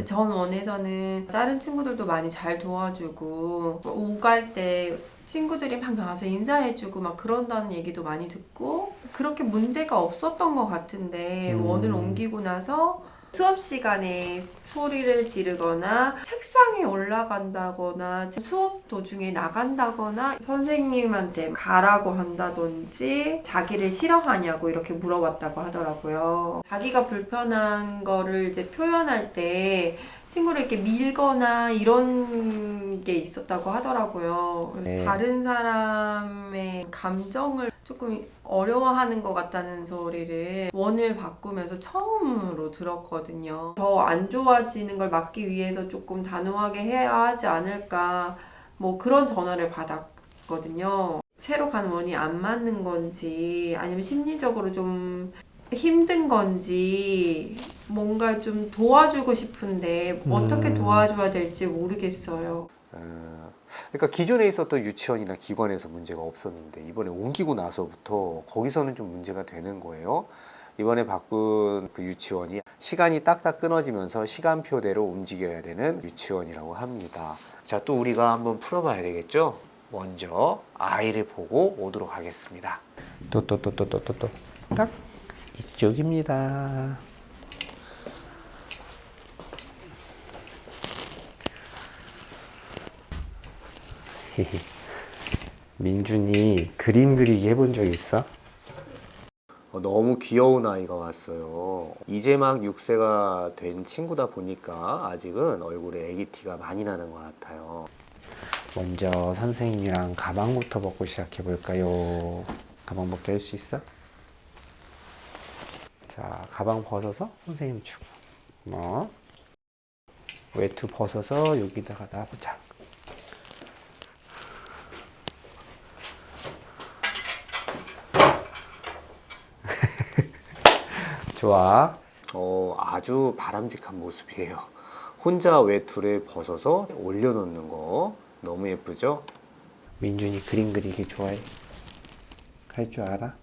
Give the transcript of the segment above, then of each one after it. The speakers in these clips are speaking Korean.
전 원에서는 다른 친구들도 많이 잘 도와주고 오갈 때 친구들이 막 나와서 인사해주고 막 그런다는 얘기도 많이 듣고 그렇게 문제가 없었던 것 같은데 원을 옮기고 나서 수업 시간에 소리를 지르거나 책상에 올라간다거나 수업 도중에 나간다거나 선생님한테 가라고 한다든지 자기를 싫어하냐고 이렇게 물어봤다고 하더라고요. 자기가 불편한 거를 이제 표현할 때 친구를 이렇게 밀거나 이런 게 있었다고 하더라고요. 네. 다른 사람의 감정을 조금 어려워하는 것 같다는 소리를 원을 바꾸면서 처음으로 들었거든요. 더 안 좋아지는 걸 막기 위해서 조금 단호하게 해야 하지 않을까 뭐 그런 전화를 받았거든요. 새로 간 원이 안 맞는 건지 아니면 심리적으로 좀 힘든 건지 뭔가 좀 도와주고 싶은데 어떻게 도와줘야 될지 모르겠어요. 그러니까 기존에 있었던 유치원이나 기관에서 문제가 없었는데 이번에 옮기고 나서부터 거기서는 좀 문제가 되는 거예요. 이번에 바꾼 그 유치원이 시간이 딱딱 끊어지면서 시간표대로 움직여야 되는 유치원이라고 합니다. 자, 또 우리가 한번 풀어봐야 되겠죠? 먼저 아이를 보고 오도록 하겠습니다. 딱 이쪽입니다. 민준이 그림 그리기 해본 적 있어? 너무 귀여운 아이가 왔어요. 이제 막 6세가 된 친구다 보니까 아직은 얼굴에 애기티가 많이 나는 것 같아요. 먼저 선생님이랑 가방부터 벗고 시작해 볼까요? 가방 벗게 할 수 있어? 자, 가방 벗어서 선생님 주고 외투 벗어서 여기다가 놔보자. 좋아. 아주 바람직한 모습이에요. 혼자 외투를 벗어서 올려놓는 거 너무 예쁘죠? 민준이 그림 그리기 좋아해? 할 줄 알아?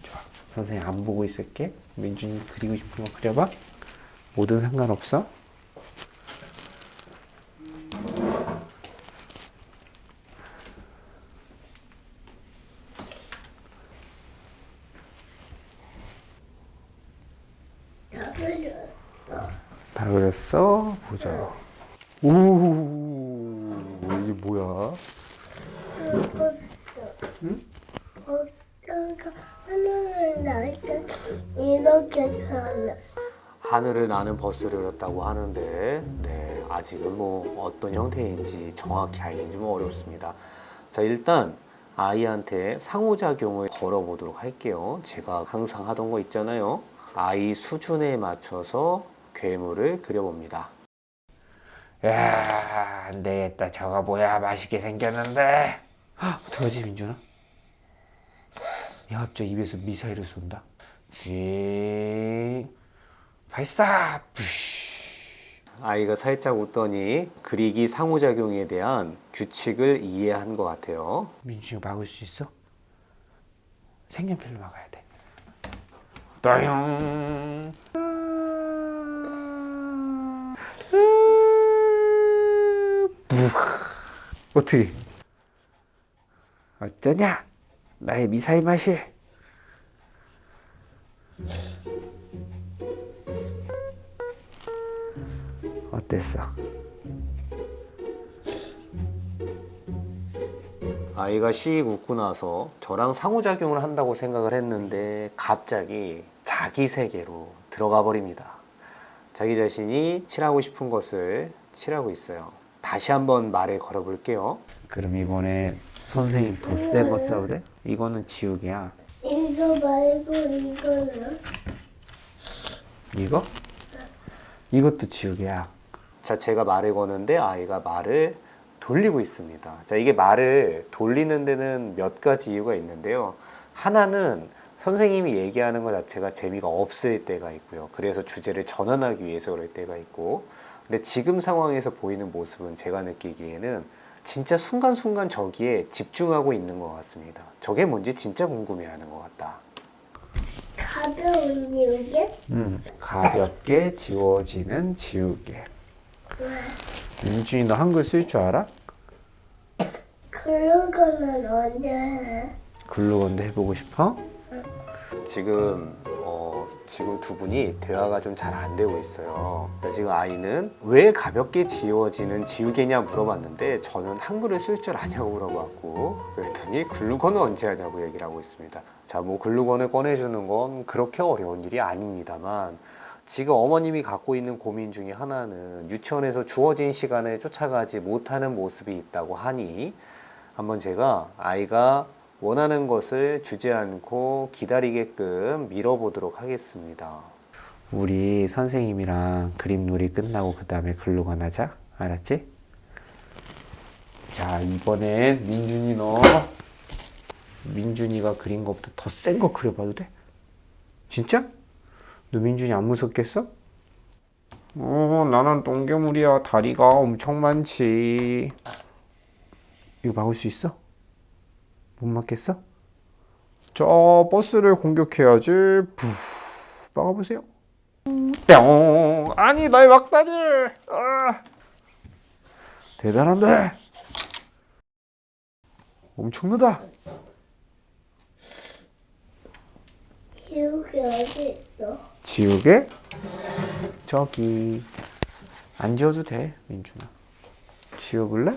좋아. 선생님 안 보고 있을게. 민준이 그리고 싶은 거 그려봐. 뭐든 상관없어. 다 그렸어? 보자. 오, 이게 뭐야? 응? 하늘을 날까 이렇게 살아. 하늘을 나는 버스를 그렸다고 하는데 네, 아직은 뭐 어떤 형태인지 정확히 알기는 좀 어렵습니다. 자, 일단 아이한테 상호작용을 걸어보도록 할게요. 제가 항상 하던 거 있잖아요. 아이 수준에 맞춰서 괴물을 그려봅니다. 야, 안 되겠다. 저거 뭐야, 맛있게 생겼는데. 어떡하지, 민준아? 야, 갑자기 입에서 미사일을 쏜다. 쥐 발사! 부쉬. 아이가 살짝 웃더니 그리기 상호작용에 대한 규칙을 이해한 것 같아요. 민준이가 막을 수 있어? 색연필로 막아야 돼. 빠용. 어떻게? 어쩌냐? 나의 미사일 맛이. 어땠어? 아이가 씩 웃고 나서 저랑 상호작용을 한다고 생각을 했는데 갑자기 자기 세계로 들어가 버립니다. 자기 자신이 칠하고 싶은 것을 칠하고 있어요. 다시 한번 말을 걸어 볼게요. 그럼 이번에 선생님 더 센 거 써도 돼? 이거는 지우개야. 이거 말고 이거는 이거? 이것도 지우개야. 자, 제가 말을 거는데 아이가 말을 돌리고 있습니다. 자, 이게 말을 돌리는 데는 몇 가지 이유가 있는데요. 하나는 선생님이 얘기하는 것 자체가 재미가 없을 때가 있고요. 그래서 주제를 전환하기 위해서 그럴 때가 있고, 근데 지금 상황에서 보이는 모습은 제가 느끼기에는 진짜 순간순간 저기에 집중하고 있는 것 같습니다. 저게 뭔지 진짜 궁금해하는 것 같다. 가벼운 지우개? 가볍게 지워지는 지우개. 왜? 민준이 너 한글 쓸 줄 알아? 그러고는 언제 해? 글루건도 해보고 싶어? 지금 두 분이 대화가 좀 잘 안 되고 있어요. 그래서 지금 아이는 왜 가볍게 지워지는 지우개냐 물어봤는데 저는 한글을 쓸 줄 아냐고 물어봤고 그랬더니 글루건은 언제 하냐고 얘기를 하고 있습니다. 자, 뭐 글루건을 꺼내주는 건 그렇게 어려운 일이 아닙니다만 지금 어머님이 갖고 있는 고민 중에 하나는 유치원에서 주어진 시간에 쫓아가지 못하는 모습이 있다고 하니 한번 제가 아이가 원하는 것을 주지 않고 기다리게끔 밀어보도록 하겠습니다. 우리 선생님이랑 그림놀이 끝나고 그 다음에 글루건 하자. 알았지? 자, 이번엔 민준이가 그린 것보다 더 센 거 그려봐도 돼? 진짜? 너 민준이 안 무섭겠어? 나는 똥개물이야. 다리가 엄청 많지. 이거 막을 수 있어? 못 막겠어? 저 버스를 공격해야지. 막아보세요. 뿅! 아니 날 막다니! 대단한데? 엄청나다. 지우개 어디 있어? 지우개? 저기 안 지워도 돼, 민준아. 지워볼래?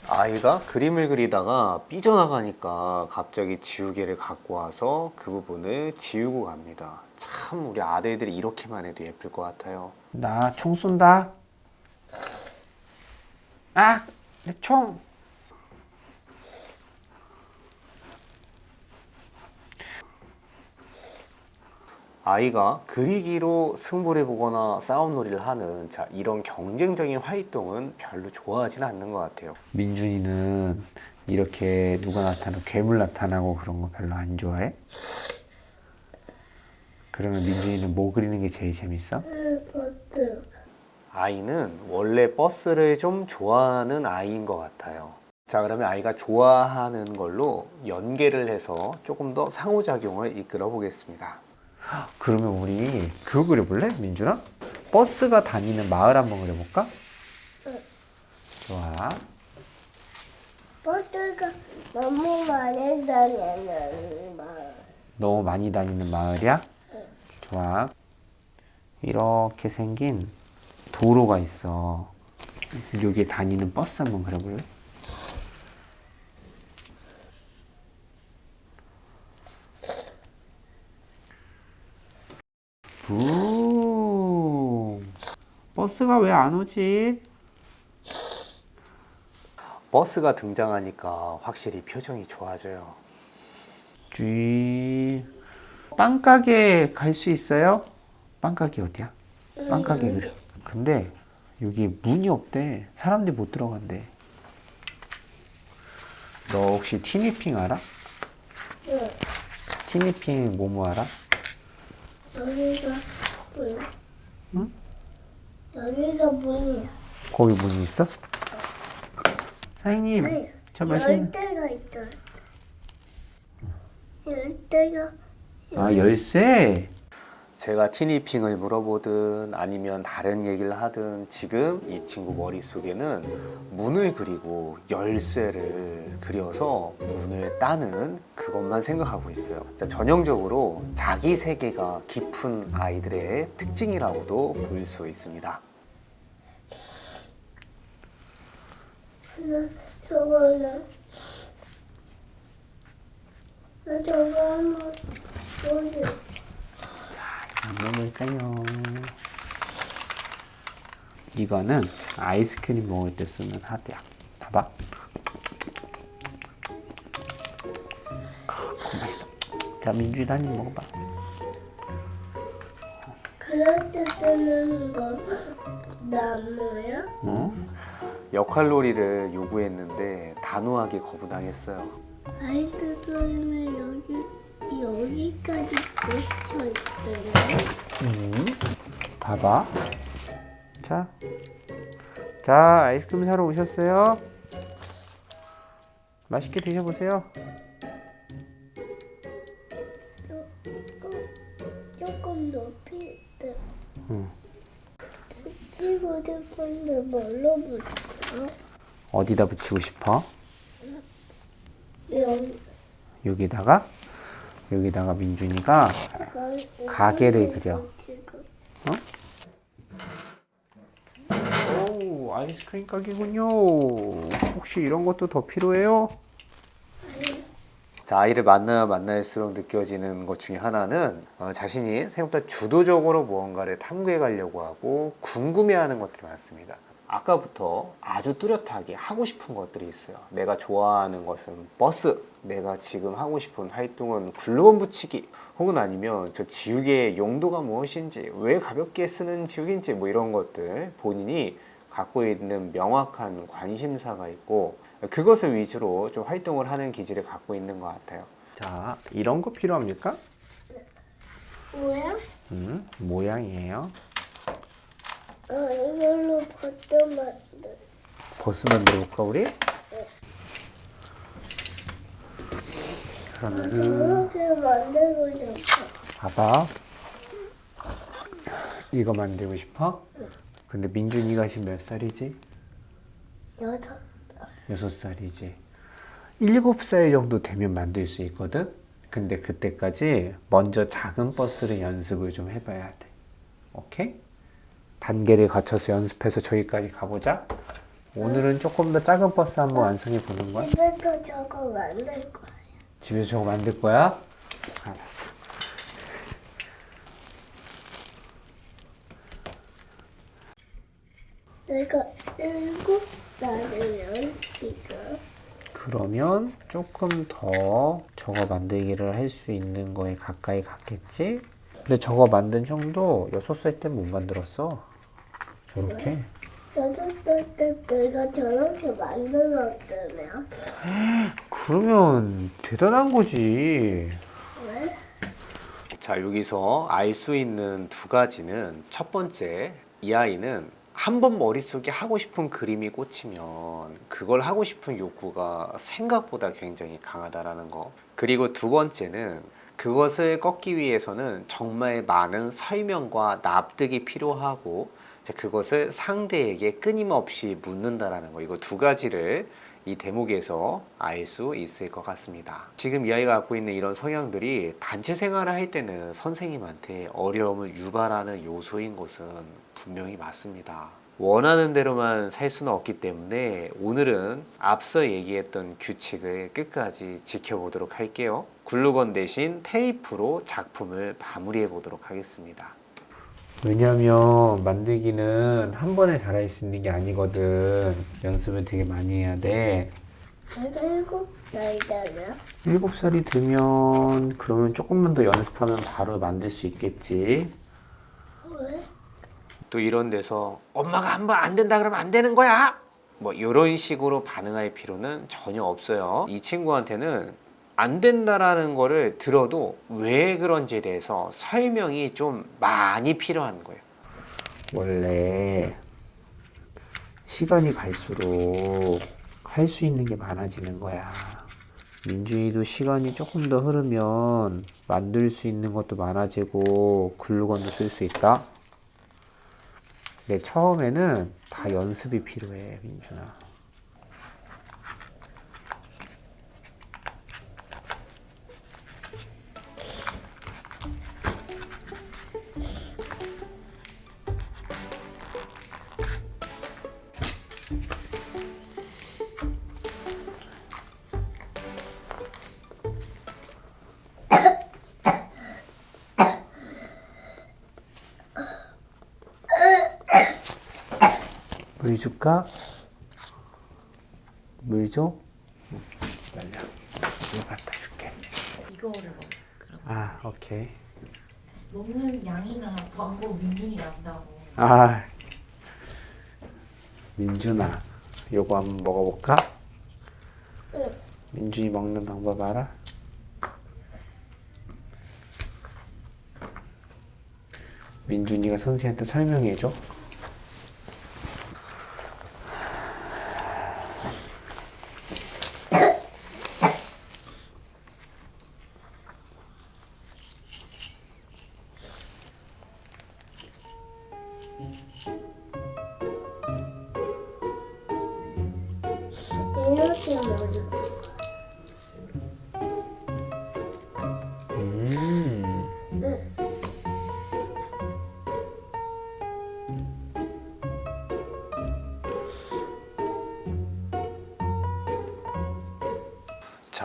아이가 그림을 그리다가 삐져나가니까 갑자기 지우개를 갖고 와서 그 부분을 지우고 갑니다. 참 우리 아들들이 이렇게만 해도 예쁠 것 같아요. 나 총 쏜다. 아! 내 총! 아이가 그리기로 승부를 보거나 싸움놀이를 하는 이런 경쟁적인 활동은 별로 좋아하지는 않는 것 같아요. 민준이는 이렇게 누가 나타나고 괴물 나타나고 그런 거 별로 안 좋아해? 그러면 민준이는 뭐 그리는 게 제일 재밌어? 버스. 아이는 원래 버스를 좀 좋아하는 아이인 것 같아요. 자, 그러면 아이가 좋아하는 걸로 연계를 해서 조금 더 상호작용을 이끌어 보겠습니다. 그러면 우리 그거 그려볼래? 민준아? 버스가 다니는 마을 한번 그려볼까? 응. 좋아. 버스가 너무 많이 다니는 마을. 너무 많이 다니는 마을이야? 응. 좋아. 이렇게 생긴 도로가 있어. 여기에 다니는 버스 한번 그려볼래? 버스가 왜 안 오지? 버스가 등장하니까 확실히 표정이 좋아져요. 빵가게 갈 수 있어요? 빵가게 어디야? 빵가게 그래. 근데 여기 문이 없대. 사람들이 못 들어간대. 너 혹시 티니핑 알아? 응. 티니핑 뭐뭐 알아? 여기가 문. 응? 여기가 문이야. 거기 문이 있어? 사장님, 아니, 저 맛있는... 열대가 있어요. 열대가. 아, 열쇠? 제가 티니핑을 물어보든 아니면 다른 얘기를 하든 지금 이 친구 머릿속에는 문을 그리고 열쇠를 그려서 문을 따는 그것만 생각하고 있어요. 자, 전형적으로 자기 세계가 깊은 아이들의 특징이라고도 볼 수 있습니다. 저거는 나 저거 한번 보지. 먹을까요? 이거는 아이스크림 먹을 때 쓰는 하드야. 봐봐. 맛있어. 자, 민준이 한 입 먹어봐. 그럴 때 쓰는 거 나무야? 역할놀이를 요구했는데 단호하게 거부당했어요. 아이스크림을 여기까지 붙여 있대요. 봐봐. 자, 자, 아이스크림 사러 오셨어요? 맛있게 드셔보세요. 조금 높이 때. 응. 붙이고 싶은데 뭘로 붙여? 어디다 붙이고 싶어? 여기 여기다가 민준이가 가게를 그려. 붙이고. 오, 아이스크림 가게군요. 혹시 이런 것도 더 필요해요? 자, 아이를 만날수록 느껴지는 것 중에 하나는 자신이 생각보다 주도적으로 무언가를 탐구해 가려고 하고 궁금해하는 것들이 많습니다. 아까부터 아주 뚜렷하게 하고 싶은 것들이 있어요. 내가 좋아하는 것은 버스, 내가 지금 하고 싶은 활동은 글루건 붙이기, 혹은 아니면 저 지우개의 용도가 무엇인지, 왜 가볍게 쓰는 지우개인지, 뭐 이런 것들 본인이 갖고 있는 명확한 관심사가 있고 그것을 위주로 좀 활동을 하는 기질을 갖고 있는 것 같아요. 자, 이런 거 필요합니까? 뭐야? 모양이에요. 이걸로 버터 만들. 버스 만들어 볼까 우리? 그러면은 저렇게 만들고 싶어. 봐봐. 이거 만들고 싶어? 근데 민준이가 지금 몇 살이지? 6살이지. 7살 정도 되면 만들 수 있거든? 근데 그때까지 먼저 작은 버스를 연습을 좀 해봐야 돼. 오케이? 단계를 거쳐서 연습해서 저기까지 가보자. 오늘은 조금 더 작은 버스 한번 완성해 보는 거야. 집에서 저거 만들 거야. 집에서 저거 만들 거야? 알았어. 내가 7살이면 지금. 그러면 조금 더 저거 만들기를 할 수 있는 거에 가까이 갔겠지? 근데 저거 만든 형도 6살 때 못 만들었어. 저렇게. 6살 때 내가 저렇게 만들었으면. 그러면 대단한 거지. 왜? 자, 여기서 알 수 있는 두 가지는, 첫 번째, 이 아이는 한 번 머릿속에 하고 싶은 그림이 꽂히면 그걸 하고 싶은 욕구가 생각보다 굉장히 강하다라는 거. 그리고 두 번째는 그것을 꺾기 위해서는 정말 많은 설명과 납득이 필요하고 그것을 상대에게 끊임없이 묻는다라는 거. 이거 두 가지를 이 대목에서 알 수 있을 것 같습니다. 지금 이 아이가 갖고 있는 이런 성향들이 단체 생활을 할 때는 선생님한테 어려움을 유발하는 요소인 것은 분명히 맞습니다. 원하는 대로만 살 수는 없기 때문에 오늘은 앞서 얘기했던 규칙을 끝까지 지켜보도록 할게요. 글루건 대신 테이프로 작품을 마무리해 보도록 하겠습니다. 왜냐면 만들기는 한 번에 잘할 수 있는 게 아니거든. 연습을 되게 많이 해야 돼. 내가 7살이잖아. 7살이 되면 그러면 조금만 더 연습하면 바로 만들 수 있겠지. 왜? 또 이런 데서 엄마가 한번 안 된다 그러면 안 되는 거야, 뭐 이런 식으로 반응할 필요는 전혀 없어요. 이 친구한테는 안 된다라는 거를 들어도 왜 그런지에 대해서 설명이 좀 많이 필요한 거예요. 원래 시간이 갈수록 할 수 있는 게 많아지는 거야. 민준이도 시간이 조금 더 흐르면 만들 수 있는 것도 많아지고 글루건도 쓸 수 있다. 근데 처음에는 다 연습이 필요해, 민준아. 물 줄까? 물 줘? 기다려. 이거 갖다 줄게. 이거를 먹어. 그럼 아, 오케이. 먹는 양이나 방법 민준이 난다고. 아, 민준아, 요거 한번 먹어볼까? 민준이 먹는 방법 알아? 민준이가 선생님한테 설명해줘.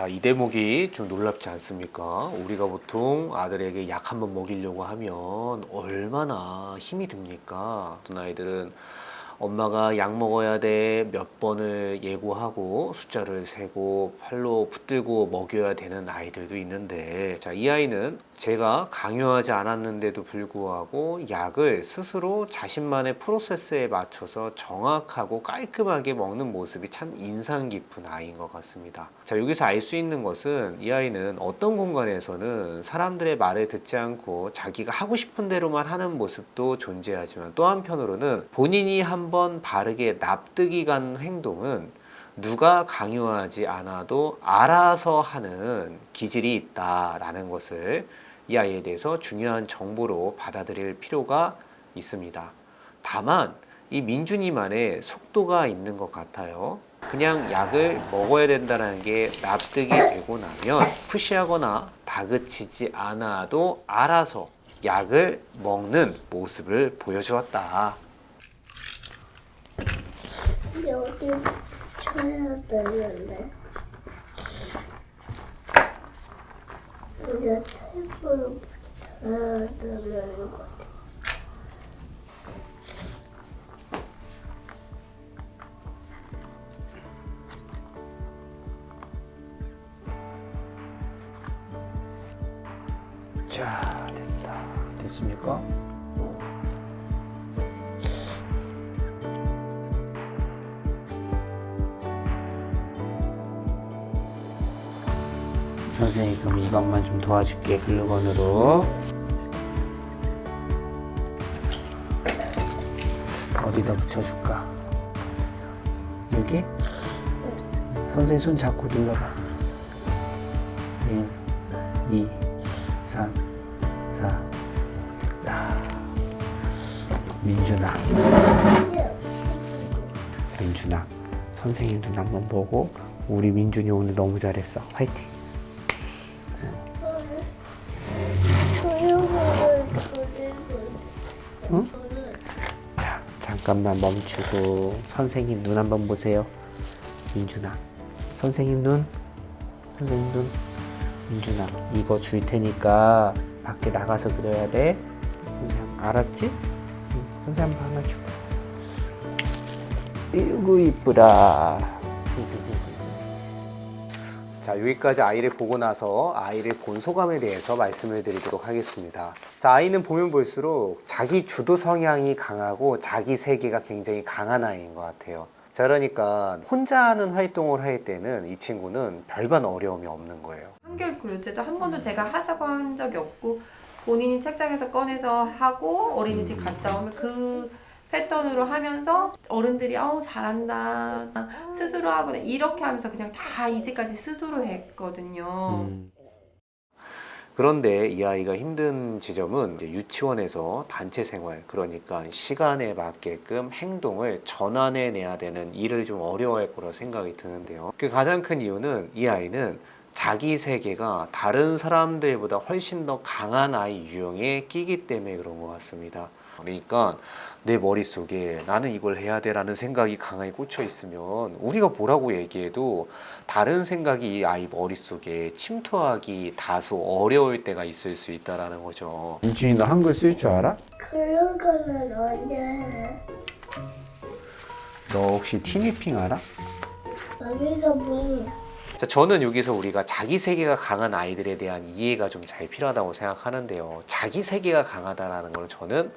자, 이 대목이 좀 놀랍지 않습니까? 우리가 보통 아들에게 약 한 번 먹이려고 하면 얼마나 힘이 듭니까? 어떤 아이들은 엄마가 약 먹어야 돼 몇 번을 예고하고 숫자를 세고 팔로 붙들고 먹여야 되는 아이들도 있는데, 자, 이 아이는 제가 강요하지 않았는데도 불구하고 약을 스스로 자신만의 프로세스에 맞춰서 정확하고 깔끔하게 먹는 모습이 참 인상 깊은 아이인 것 같습니다. 자, 여기서 알 수 있는 것은 이 아이는 어떤 공간에서는 사람들의 말을 듣지 않고 자기가 하고 싶은 대로만 하는 모습도 존재하지만, 또 한편으로는 본인이 한번 바르게 납득이 간 행동은 누가 강요하지 않아도 알아서 하는 기질이 있다라는 것을 이 아이에 대해서 중요한 정보로 받아들일 필요가 있습니다. 다만 이 민준이만의 속도가 있는 것 같아요. 그냥 약을 먹어야 된다는 게 납득이 되고 나면 푸시하거나 다그치지 않아도 알아서 약을 먹는 모습을 보여주었다. 여기 쳐야 되는데. 이제 테이프로 붙여야 되는 거. 자, 됐다. 됐습니까? 선생님이 그럼 이것만 좀 도와줄게. 글루건으로. 어디다 붙여줄까? 여기? 선생님 손 잡고 눌러봐. 1, 2, 3, 4. 민준아. 민준아. 선생님 눈 한번 보고, 우리 민준이 오늘 너무 잘했어. 화이팅. 응? 자, 잠깐만 멈추고 선생님 눈 한번 보세요. 민준아, 선생님 눈. 민준아, 이거 줄 테니까 밖에 나가서 그려야 돼. 선생님, 알았지? 응, 선생님 한번 하나 주고. 이구 이쁘라. 자, 여기까지 아이를 보고 나서 아이를 본 소감에 대해서 말씀을 드리도록 하겠습니다. 자, 아이는 보면 볼수록 자기 주도 성향이 강하고 자기 세계가 굉장히 강한 아이인 것 같아요. 자, 그러니까 혼자 하는 활동을 할 때는 이 친구는 별반 어려움이 없는 거예요. 한결 교육제도 한 번도 제가 하자고 한 적이 없고, 본인이 책장에서 꺼내서 하고 어린이집 갔다 오면 그 패턴으로 하면서 어른들이 잘한다, 스스로 하고 이렇게 하면서 그냥 다 이제까지 스스로 했거든요. 그런데 이 아이가 힘든 지점은 이제 유치원에서 단체 생활, 그러니까 시간에 맞게끔 행동을 전환해내야 되는 일을 좀 어려워할 거라 생각이 드는데요. 그 가장 큰 이유는 이 아이는 자기 세계가 다른 사람들보다 훨씬 더 강한 아이 유형에 끼기 때문에 그런 것 같습니다. 그러니까 내 머릿속에 나는 이걸 해야 돼라는 생각이 강하게 꽂혀 있으면 우리가 뭐라고 얘기해도 다른 생각이 이 아이 머릿속에 침투하기 다소 어려울 때가 있을 수 있다는 거죠. 민준이 너 한글 쓸 줄 알아? 그런 거는 언제 해? 너 혹시 티니핑 알아? 여기가 뭐야? 자, 저는 여기서 우리가 자기 세계가 강한 아이들에 대한 이해가 좀 잘 필요하다고 생각하는데요. 자기 세계가 강하다라는 걸 저는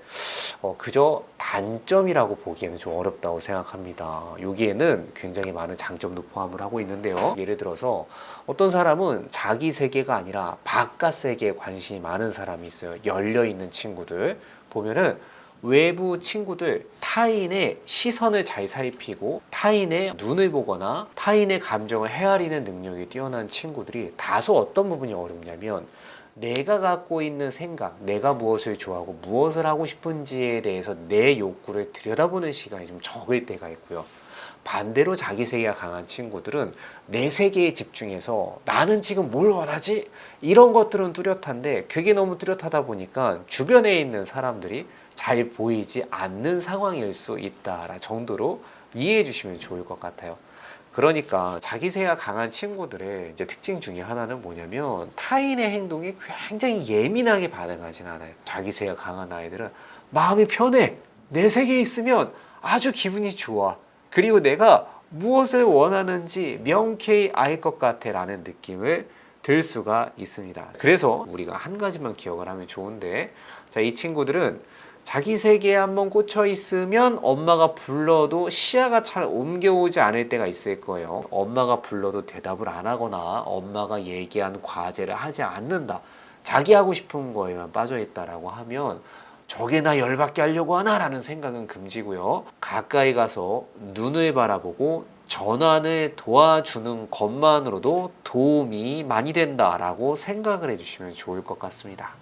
그저 단점이라고 보기에는 좀 어렵다고 생각합니다. 여기에는 굉장히 많은 장점도 포함을 하고 있는데요. 예를 들어서 어떤 사람은 자기 세계가 아니라 바깥 세계에 관심이 많은 사람이 있어요. 열려있는 친구들 보면은 외부 친구들, 타인의 시선을 잘 살피고 타인의 눈을 보거나 타인의 감정을 헤아리는 능력이 뛰어난 친구들이 다소 어떤 부분이 어렵냐면, 내가 갖고 있는 생각, 내가 무엇을 좋아하고 무엇을 하고 싶은지에 대해서 내 욕구를 들여다보는 시간이 좀 적을 때가 있고요. 반대로 자기 세계가 강한 친구들은 내 세계에 집중해서 나는 지금 뭘 원하지? 이런 것들은 뚜렷한데 그게 너무 뚜렷하다 보니까 주변에 있는 사람들이 잘 보이지 않는 상황일 수 있다라 정도로 이해해 주시면 좋을 것 같아요. 그러니까 자기세가 강한 친구들의 이제 특징 중에 하나는 뭐냐면 타인의 행동에 굉장히 예민하게 반응하진 않아요. 자기세가 강한 아이들은 마음이 편해. 내 세계에 있으면 아주 기분이 좋아. 그리고 내가 무엇을 원하는지 명쾌히 알 것 같아 라는 느낌을 들 수가 있습니다. 그래서 우리가 한 가지만 기억을 하면 좋은데, 자, 이 친구들은 자기 세계에 한번 꽂혀 있으면 엄마가 불러도 시야가 잘 옮겨오지 않을 때가 있을 거예요. 엄마가 불러도 대답을 안 하거나 엄마가 얘기한 과제를 하지 않는다. 자기 하고 싶은 거에만 빠져 있다라고 하면 저게 나 열받게 하려고 하나 라는 생각은 금지고요. 가까이 가서 눈을 바라보고 전환을 도와주는 것만으로도 도움이 많이 된다라고 생각을 해주시면 좋을 것 같습니다.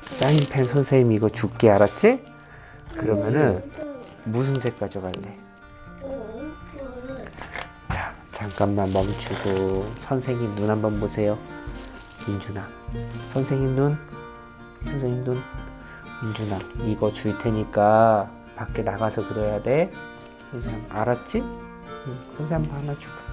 사인펜 선생님 이거 줄게, 알았지? 그러면은 무슨 색 가져갈래? 자, 잠깐만 멈추고 선생님 눈 한번 보세요. 민준아, 선생님 눈, 선생님 눈. 민준아, 이거 줄 테니까 밖에 나가서 그려야 돼. 선생님 알았지? 응, 선생님 하나 주고.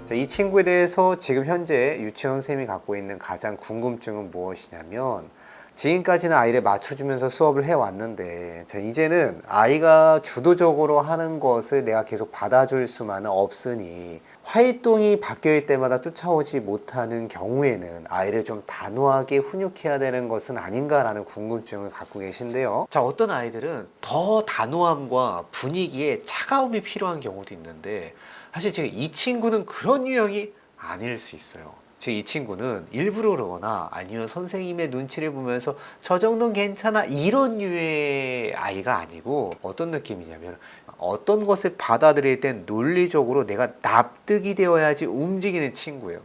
자, 이 친구에 대해서 지금 현재 유치원 선생님이 갖고 있는 가장 궁금증은 무엇이냐면, 지금까지는 아이를 맞춰주면서 수업을 해왔는데, 자, 이제는 아이가 주도적으로 하는 것을 내가 계속 받아줄 수만은 없으니 활동이 바뀔 때마다 쫓아오지 못하는 경우에는 아이를 좀 단호하게 훈육해야 되는 것은 아닌가라는 궁금증을 갖고 계신데요. 자, 어떤 아이들은 더 단호함과 분위기에 차가움이 필요한 경우도 있는데, 사실 지금 이 친구는 그런 유형이 아닐 수 있어요. 지금 이 친구는 일부러 그러거나 아니면 선생님의 눈치를 보면서 저 정도는 괜찮아 이런 류의 아이가 아니고, 어떤 느낌이냐면 어떤 것을 받아들일 땐 논리적으로 내가 납득이 되어야지 움직이는 친구예요.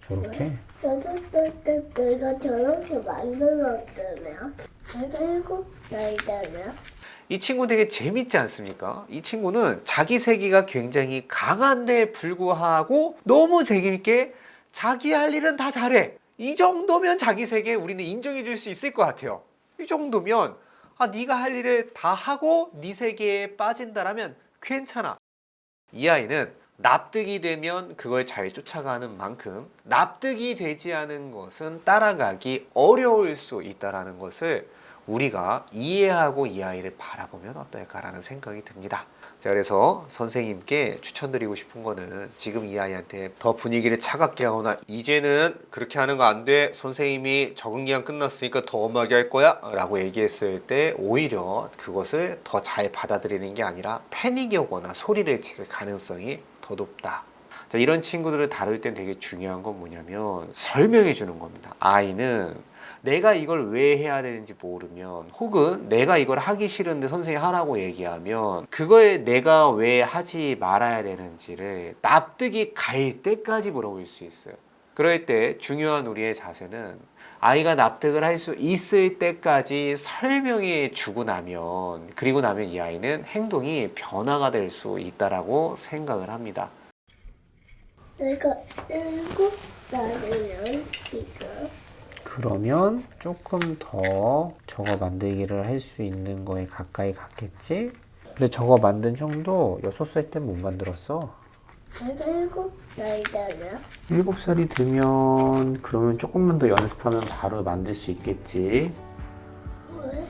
저렇게? 내가 저렇게 만들었잖아요. 내가 7살이잖아요. 이 친구 되게 재밌지 않습니까? 이 친구는 자기 세계가 굉장히 강한데 불구하고 너무 재밌게 자기 할 일은 다 잘해. 이 정도면 자기 세계에 우리는 인정해 줄 수 있을 것 같아요. 이 정도면 네가 할 일을 다 하고 네 세계에 빠진다라면 괜찮아. 이 아이는 납득이 되면 그걸 잘 쫓아가는 만큼 납득이 되지 않은 것은 따라가기 어려울 수 있다는 것을 우리가 이해하고 이 아이를 바라보면 어떨까라는 생각이 듭니다. 자, 그래서 선생님께 추천드리고 싶은 거는 지금 이 아이한테 더 분위기를 차갑게 하거나 이제는 그렇게 하는 거 안 돼, 선생님이 적응기간 끝났으니까 더 엄하게 할 거야 라고 얘기했을 때 오히려 그것을 더 잘 받아들이는 게 아니라 패닉이 오거나 소리를 지를 가능성이 더 높다. 자, 이런 친구들을 다룰 땐 되게 중요한 건 뭐냐면 설명해 주는 겁니다. 아이는 내가 이걸 왜 해야 되는지 모르면, 혹은 내가 이걸 하기 싫은데 선생님이 하라고 얘기하면 그거에 내가 왜 하지 말아야 되는지를 납득이 갈 때까지 물어볼 수 있어요. 그럴 때 중요한 우리의 자세는 아이가 납득을 할 수 있을 때까지 설명해 주고 나면, 그리고 나면 이 아이는 행동이 변화가 될 수 있다라고 생각을 합니다. 내가 7살이면 지금. 그러면 조금 더 저거 만들기를 할 수 있는 거에 가까이 갔겠지? 근데 저거 만든 형도 6살 때 못 만들었어. 내가 7살이잖아요. 7살이 되면 그러면 조금만 더 연습하면 바로 만들 수 있겠지. 왜?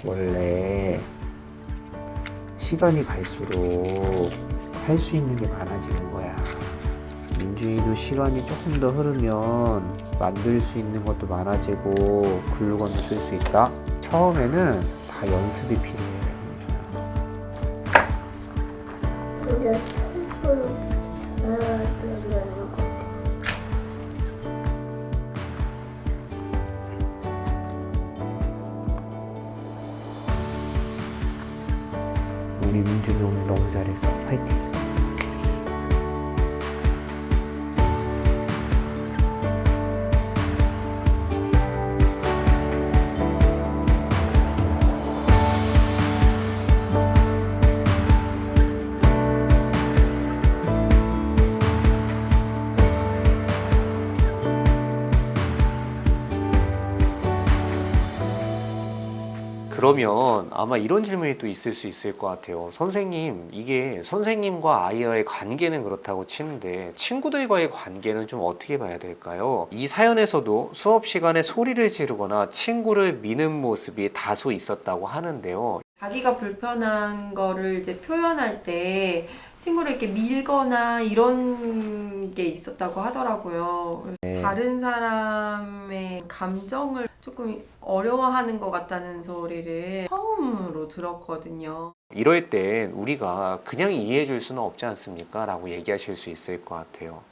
원래 시간이 갈수록 할 수 있는 게 많아지는 거야. 민준이도 시간이 조금 더 흐르면 만들 수 있는 것도 많아지고 글루건도 쓸 수 있다. 처음에는 다 연습이 필요해, 민준아. 근데 슬픈 알아두는 거. 우리 민준이 오늘 너무 잘했어. 파이팅. 그러면 아마 이런 질문이 또 있을 수 있을 것 같아요. 선생님, 이게 선생님과 아이와의 관계는 그렇다고 치는데 친구들과의 관계는 좀 어떻게 봐야 될까요? 이 사연에서도 수업 시간에 소리를 지르거나 친구를 미는 모습이 다소 있었다고 하는데요. 자기가 불편한 거를 이제 표현할 때 친구를 이렇게 밀거나 이런 게 있었다고 하더라고요. 네. 다른 사람의 감정을 조금 어려워하는 것 같다는 소리를 처음으로 들었거든요. 이럴 땐 우리가 그냥 이해해 줄 수는 없지 않습니까? 라고 얘기하실 수 있을 것 같아요.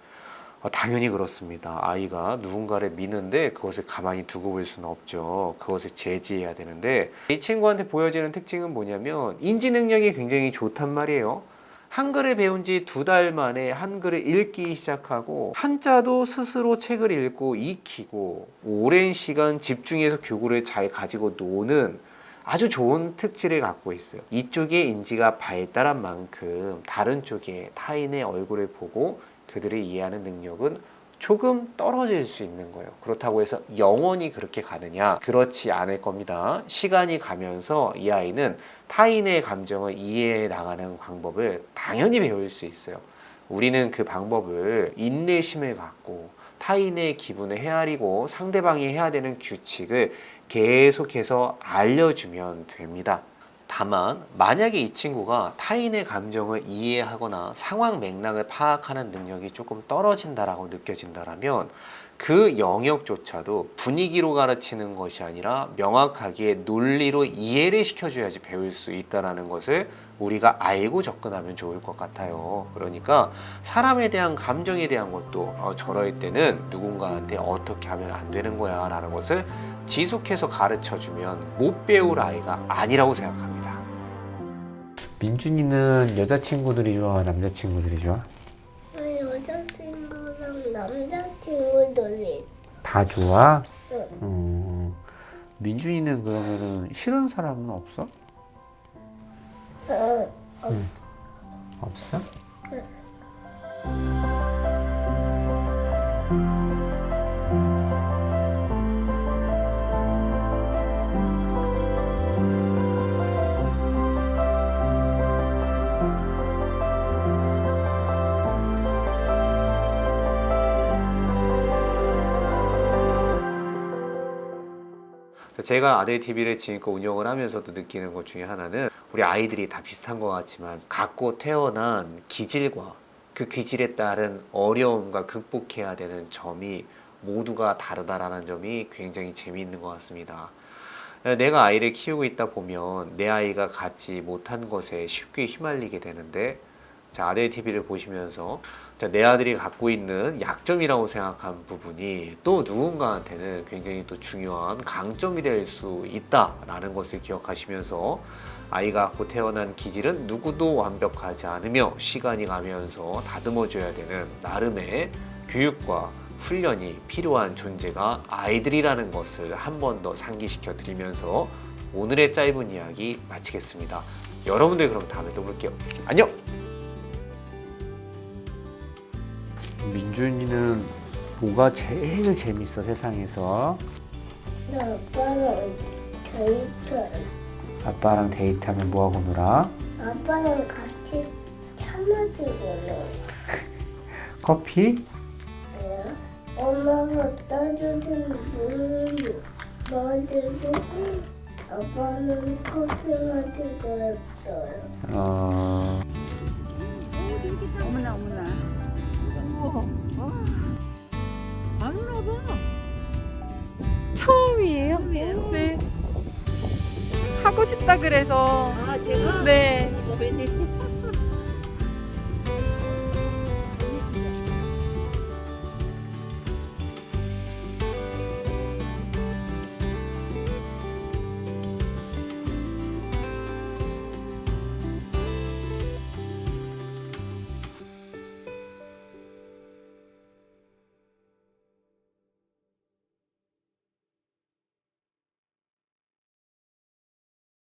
당연히 그렇습니다. 아이가 누군가를 미는데 그것을 가만히 두고 볼 수는 없죠. 그것을 제지해야 되는데 이 친구한테 보여지는 특징은 뭐냐면 인지 능력이 굉장히 좋단 말이에요. 한글을 배운 지 2달 만에 한글을 읽기 시작하고 한자도 스스로 책을 읽고 익히고 오랜 시간 집중해서 교구를 잘 가지고 노는 아주 좋은 특질을 갖고 있어요. 이쪽의 인지가 발달한 만큼 다른 쪽에 타인의 얼굴을 보고 그들을 이해하는 능력은 조금 떨어질 수 있는 거예요. 그렇다고 해서 영원히 그렇게 가느냐? 그렇지 않을 겁니다. 시간이 가면서 이 아이는 타인의 감정을 이해해 나가는 방법을 당연히 배울 수 있어요. 우리는 그 방법을 인내심을 갖고 타인의 기분을 헤아리고 상대방이 해야 되는 규칙을 계속해서 알려주면 됩니다. 다만 만약에 이 친구가 타인의 감정을 이해하거나 상황 맥락을 파악하는 능력이 조금 떨어진다라고 느껴진다라면 그 영역조차도 분위기로 가르치는 것이 아니라 명확하게 논리로 이해를 시켜줘야지 배울 수 있다는 것을 우리가 알고 접근하면 좋을 것 같아요. 그러니까 사람에 대한 감정에 대한 것도 저럴 때는 누군가한테 어떻게 하면 안 되는 거야 라는 것을 지속해서 가르쳐주면 못 배울 아이가 아니라고 생각합니다. 민준이는 여자친구들이 좋아, 남자친구들이 좋아? 여자친구랑 남자친구들이 다 좋아? 응. 민준이는 그러면은 싫은 사람은 없어? 없어? 제가 아들 TV를 지금껏 운영을 하면서도 느끼는 것 중에 하나는 우리 아이들이 다 비슷한 것 같지만 갖고 태어난 기질과 그 기질에 따른 어려움과 극복해야 되는 점이 모두가 다르다라는 점이 굉장히 재미있는 것 같습니다. 내가 아이를 키우고 있다 보면 내 아이가 갖지 못한 것에 쉽게 휘말리게 되는데 자, 아들 TV를 보시면서 자, 내 아들이 갖고 있는 약점이라고 생각한 부분이 또 누군가한테는 굉장히 또 중요한 강점이 될 수 있다라는 것을 기억하시면서 아이가 갖고 태어난 기질은 누구도 완벽하지 않으며 시간이 가면서 다듬어줘야 되는 나름의 교육과 훈련이 필요한 존재가 아이들이라는 것을 한 번 더 상기시켜 드리면서 오늘의 짧은 이야기 마치겠습니다. 여러분들 그럼 다음에 또 볼게요. 안녕! 민준이는 뭐가 제일 재밌어, 세상에서? 아빠랑 데이트. 아빠랑 데이트하면 뭐하고 놀아? 아빠랑 같이 차 마시고 놀아. 커피? 엄마가 따주는 물을 마시고 아빠는 커피 마시고 했어요. 어머나 어머나. 안 오나 봐. 처음이에요? 네. 하고 싶다 그래서. 아 제가 네.